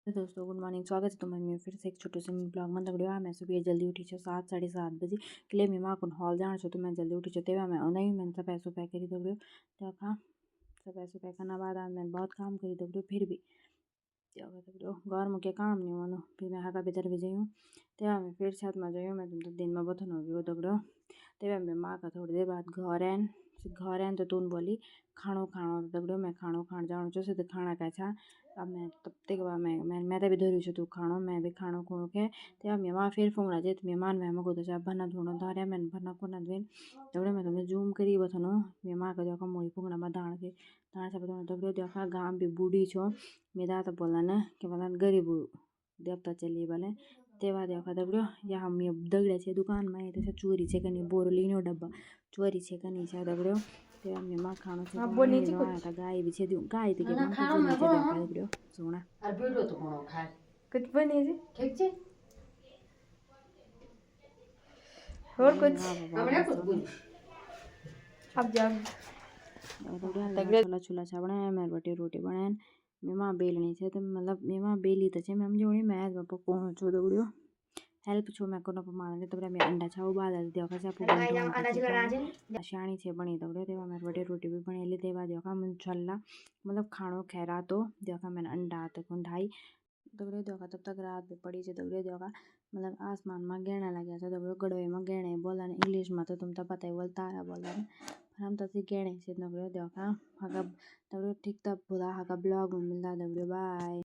तो दोस्तों good morning, स्वागत है तुम्हारे मेरे फिर से एक छोटे से ब्लॉग में। दगड़ियों मैं सुबह जल्दी उठी छो 7-7:30 बजे के लिए मैं को हॉल जाना छो, तो मैं जल्दी उठी छो तेवा मैं नहीं मैंने सफाई सुफाई करी दगड़ियों। तो हाँ सफाई सुफाई करना बाद मैंने बहुत काम करी दगड़ियों। फिर भी दगड़ियों घर में क्या काम नहीं मानो, फिर मैं हाका भीतर भी जाऊँ तेवा मैं फिर छत में जाऊँ। मैं तुम तो दिन में बथन हो गयो दगड़ियों। तेवा मैं माँ का थोड़ी देर बाद घर आन तो तुन बोली खाणो खाणो दगड़ियों। मैं खाणो खाण जाऊँ छो से तो खाना का छा। अब मैं तब तक बाद मैं भी धरू छो तू खाणो, मैं भी खाणो खुणो खे ते मैं वहाँ फिर फोंगड़ा जे मेहमान मैं मगो तो भरना धोना धारे मैंने भरना कोना धोइन दगड़ियों। मैं तुम्हें जूम करी बथनो मेहमान का देखो मोई फोंगड़ा में दाण के दाण से बता दगड़ियों। देखा गाँव भी बूढ़ी छो मेरा तो बोला न कि बोला गरीब देवता चली बोले तेवा देखा दगड़ियों। या हम ये दगड़े छे दुकान में तो चोरी छे कनी बोरो लीनो डब्बा चोरी छे कनी छे दगड़ियों। ते मैं माँ खाणो छे तो आया था गाय भी छे गाय तो के मन को बोली छे देखा दगड़ियों सोना और वीडियो तो कोनो खाए कुछ बनी जी ठीक छे और कुछ हमने कुछ बोली अब जा दगड़ियों छोला छोला छा बनाया मैं रोटी रोटी बनाया मैं माँ बेलनी छे तो मतलब मैं माँ बेली तो छे मैं जोनी मैं पकोणो छो दगड़ियों। हेल्प छो मैं कोनो माने तो मैं अंडा छा उबाल देखा छा पु बंद शाणी छे बनी दगड़ियों। तेवा मैं रोटी भी बनेली तेवा देखा मन छल्ला मतलब खाणो खेरा तो देखा मैंने अंडा तक ढाई दगड़ियों। देखा तब तक रात भी पड़ी छे दगड़ियों। देखा मतलब आसमान में गेणा लग्या छे दगड़ियों। गड़वे में गेणे बोला इंग्लिश में तो तुम तो पता ही बोल तारा बोला हम तो गेणे से दगड़ियों। देखा हका दगड़ियों ठीक तब बुला हका ब्लॉग में मिलता दगड़ियों बाय।